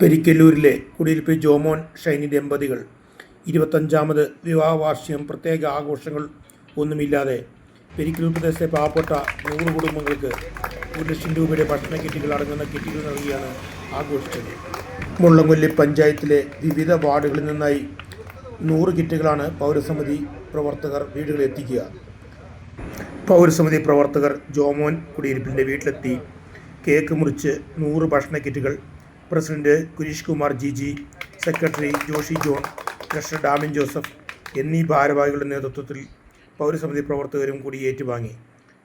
പെരിക്കല്ലൂരിലെ കുടിയിരിപ്പ് ജോമോൻ ഷൈനി ദമ്പതികൾ 25ാമത് വിവാഹ വാർഷികം പ്രത്യേക ആഘോഷങ്ങൾ ഒന്നുമില്ലാതെ പെരിക്കല്ലൂർ പ്രദേശത്തെ പാവപ്പെട്ട 100 കുടുംബങ്ങൾക്ക് 1 ലക്ഷം രൂപയുടെ ഭക്ഷണ കിറ്റുകൾ അടങ്ങുന്ന കിറ്റുകൾ നൽകിയാണ് ആഘോഷിച്ചത്. മുള്ളംകൊല്ലി പഞ്ചായത്തിലെ വിവിധ വാർഡുകളിൽ നിന്നായി 100 കിറ്റുകളാണ് പൗരസമിതി പ്രവർത്തകർ വീടുകളിൽ എത്തിക്കുക. പൗരസമിതി പ്രവർത്തകർ ജോമോൻ കുടിയിരിപ്പിൻ്റെ വീട്ടിലെത്തി കേക്ക് മുറിച്ച് 100 ഭക്ഷണ കിറ്റുകൾ president Kureesh Kumar Giji, secretary Joshi John, treasurer Damin Joseph എന്നീ ഭാരവാഹികളുടെ നേതൃത്വത്തിൽ പൗരസമിതി പ്രവർത്തകരും കൂടി ഏറ്റുവാങ്ങി.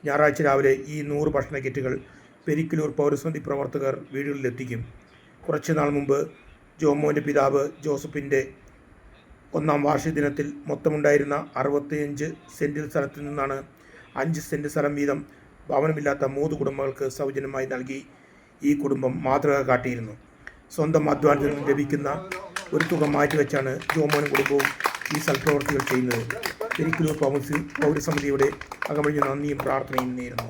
ഞായറാഴ്ച രാവിലെ ഈ 100 ഭക്ഷണ കിറ്റുകൾ പെരിക്കല്ലൂർ പൗരസമിതി പ്രവർത്തകർ വീടുകളിലെത്തിക്കും. കുറച്ചു നാൾ മുമ്പ് ജോമോൻ്റെ പിതാവ് ജോസഫിൻ്റെ 1ാം വാർഷിക ദിനത്തിൽ മൊത്തമുണ്ടായിരുന്ന 65 സെൻറ്റിൽ സ്ഥലത്തിൽ നിന്നാണ് 5 സെൻറ്റ് സ്ഥലം വീതം ഭവനമില്ലാത്ത 3 കുടുംബങ്ങൾക്ക് സൗജന്യമായി നൽകി ഈ കുടുംബം മാതൃക കാട്ടിയിരുന്നു. സ്വന്തം അധ്വാനത്തിൽ നിന്ന് ലഭിക്കുന്ന ഒരു തുക മാറ്റിവെച്ചാണ് ജോമോനും കുടുംബവും ഈ സൽപ്രവർത്തികൾ ചെയ്യുന്നത്. പെരിക്കല്ലൂർ പൗരസമിതിയുടെ അകമഴിഞ്ഞ നന്ദിയും പ്രാർത്ഥനയും നേരുന്നു.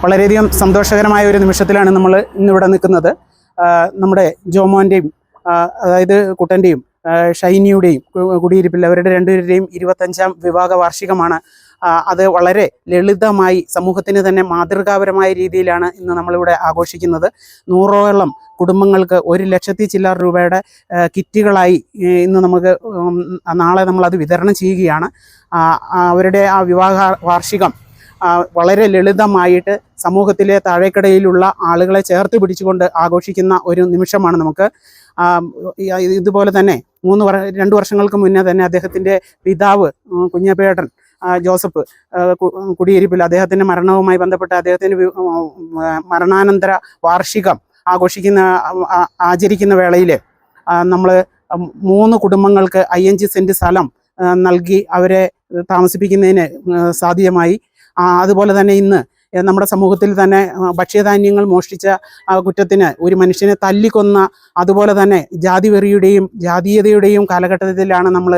വളരെയധികം സന്തോഷകരമായ ഒരു നിമിഷത്തിലാണ് നമ്മൾ ഇന്നിവിടെ നിൽക്കുന്നത്. നമ്മുടെ ജോമോൻ്റെയും അതായത് കുട്ടൻ്റെയും ഷൈനിയുടെയും കുടിയിരിപ്പിൽ അവരുടെ രണ്ടുപേരുടെയും 25ാം വിവാഹ വാർഷികമാണ്. അത് വളരെ ലളിതമായി സമൂഹത്തിന് തന്നെ മാതൃകാപരമായ രീതിയിലാണ് ഇന്ന് നമ്മളിവിടെ ആഘോഷിക്കുന്നത്. 100ഓളം കുടുംബങ്ങൾക്ക് 1 ലക്ഷത്തി ചില്ലറ രൂപയുടെ കിറ്റുകളായി ഇന്ന് നമുക്ക് നാളെ നമ്മളത് വിതരണം ചെയ്യുകയാണ്. അവരുടെ ആ വിവാഹ വാർഷികം വളരെ ലളിതമായിട്ട് സമൂഹത്തിലെ താഴേക്കടയിലുള്ള ആളുകളെ ചേർത്ത് പിടിച്ചുകൊണ്ട് ആഘോഷിക്കുന്ന ഒരു നിമിഷമാണ് നമുക്ക്. ഇതുപോലെ തന്നെ 2 വർഷങ്ങൾക്ക് മുന്നേ തന്നെ അദ്ദേഹത്തിൻ്റെ പിതാവ് കുഞ്ഞപ്പേട്ടൻ ജോസഫ് കുടിയിരിപ്പിൽ അദ്ദേഹത്തിൻ്റെ മരണവുമായി ബന്ധപ്പെട്ട് അദ്ദേഹത്തിൻ്റെ മരണാനന്തര വാർഷികം ആചരിക്കുന്ന വേളയിൽ നമ്മൾ 3 കുടുംബങ്ങൾക്ക് 5 സെൻറ്റ് സ്ഥലം നൽകി അവരെ താമസിപ്പിക്കുന്നതിന് സാധ്യമായി. അതുപോലെ തന്നെ ഇന്ന് നമ്മുടെ സമൂഹത്തിൽ തന്നെ ഭക്ഷ്യധാന്യങ്ങൾ മോഷ്ടിച്ച കുറ്റത്തിന് ഒരു മനുഷ്യനെ തല്ലിക്കൊന്ന, അതുപോലെ തന്നെ ജാതിവെറിയുടെയും ജാതീയതയുടെയും കാലഘട്ടത്തിലാണ് നമ്മൾ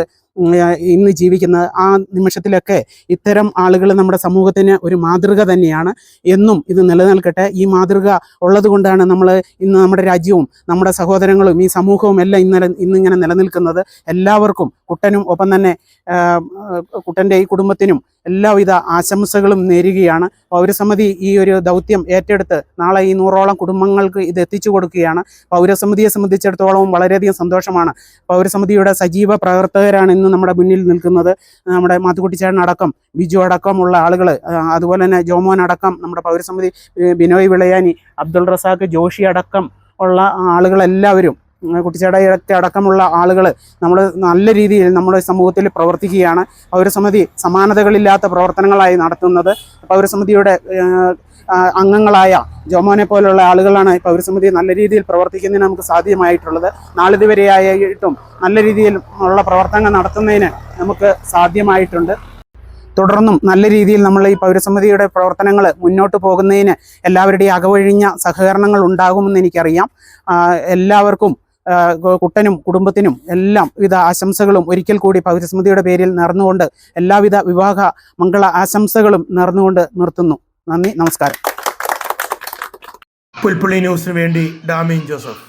ഇന്ന് ജീവിക്കുന്നത്. ആ നിമിഷത്തിലൊക്കെ ഇത്തരം ആളുകൾ നമ്മുടെ സമൂഹത്തിന് ഒരു മാതൃക തന്നെയാണ്. എന്നും ഇത് നിലനിൽക്കട്ടെ. ഈ മാതൃക ഉള്ളത് കൊണ്ടാണ് നമ്മൾ ഇന്ന് നമ്മുടെ രാജ്യവും നമ്മുടെ സഹോദരങ്ങളും ഈ സമൂഹവും എല്ലാം ഇന്നിങ്ങനെ നിലനിൽക്കുന്നത്. എല്ലാവർക്കും കുട്ടനും ഒപ്പം തന്നെ കുട്ടൻ്റെ ഈ കുടുംബത്തിനും എല്ലാവിധ ആശംസകളും നേരുകയാണ്. പൗരസമിതി ഈ ഒരു ദൗത്യം ഏറ്റെടുത്ത് നാളെ ഈ 100ഓളം കുടുംബങ്ങൾക്ക് ഇത് എത്തിച്ചു കൊടുക്കുകയാണ്. പൗരസമിതിയെ സംബന്ധിച്ചിടത്തോളം വളരെയധികം സന്തോഷമാണ്. പൗരസമിതിയുടെ സജീവ പ്രവർത്തകരാണ് ഇന്ന് നമ്മുടെ മുന്നിൽ നിൽക്കുന്നത്. നമ്മുടെ മാത്തുക്കുട്ടിച്ചേട്ടൻ അടക്കം, ബിജു അടക്കമുള്ള ആളുകൾ, അതുപോലെ തന്നെ ജോമോൻ അടക്കം, നമ്മുടെ പൗരസമിതി ബിനോയ് വിളയാനി, അബ്ദുൾ റസാഖ്, ജോഷി അടക്കം ഉള്ള ആളുകളെല്ലാവരും, കുട്ടിച്ചേടയൊക്കെ അടക്കമുള്ള ആളുകൾ നമ്മൾ നല്ല രീതിയിൽ നമ്മുടെ സമൂഹത്തിൽ പ്രവർത്തിക്കുകയാണ്. പൗരസമിതി സമാനതകളില്ലാത്ത പ്രവർത്തനങ്ങളായി നടത്തുന്നത്. പൗരസമിതിയുടെ അംഗങ്ങളായ ജോമോനെ പോലുള്ള ആളുകളാണ് പൗരസമിതി നല്ല രീതിയിൽ പ്രവർത്തിക്കുന്നതിന് നമുക്ക് സാധ്യമായിട്ടുള്ളത്. നാളിതുവരെയായിട്ടും നല്ല രീതിയിൽ ഉള്ള പ്രവർത്തനങ്ങൾ നടത്തുന്നതിന് നമുക്ക് സാധ്യമായിട്ടുണ്ട്. തുടർന്നും നല്ല രീതിയിൽ നമ്മൾ ഈ പൗരസമിതിയുടെ പ്രവർത്തനങ്ങൾ മുന്നോട്ട് പോകുന്നതിന് എല്ലാവരുടെയും അകവഴിഞ്ഞ സഹകരണങ്ങൾ ഉണ്ടാകുമെന്ന് എനിക്കറിയാം. എല്ലാവർക്കും, കുട്ടനും കുടുംബത്തിനും എല്ലാം വിധ ആശംസകളും ഒരിക്കൽ കൂടി പൗരസമിതിയുടെ പേരിൽ നേർന്നുകൊണ്ട് എല്ലാവിധ വിവാഹ മംഗള ആശംസകളും നേർന്നുകൊണ്ട് നിർത്തുന്നു. നന്ദി, നമസ്കാരം. പുൽപ്പള്ളി ന്യൂസിന് വേണ്ടി ഡാമിൻ ജോസഫ്.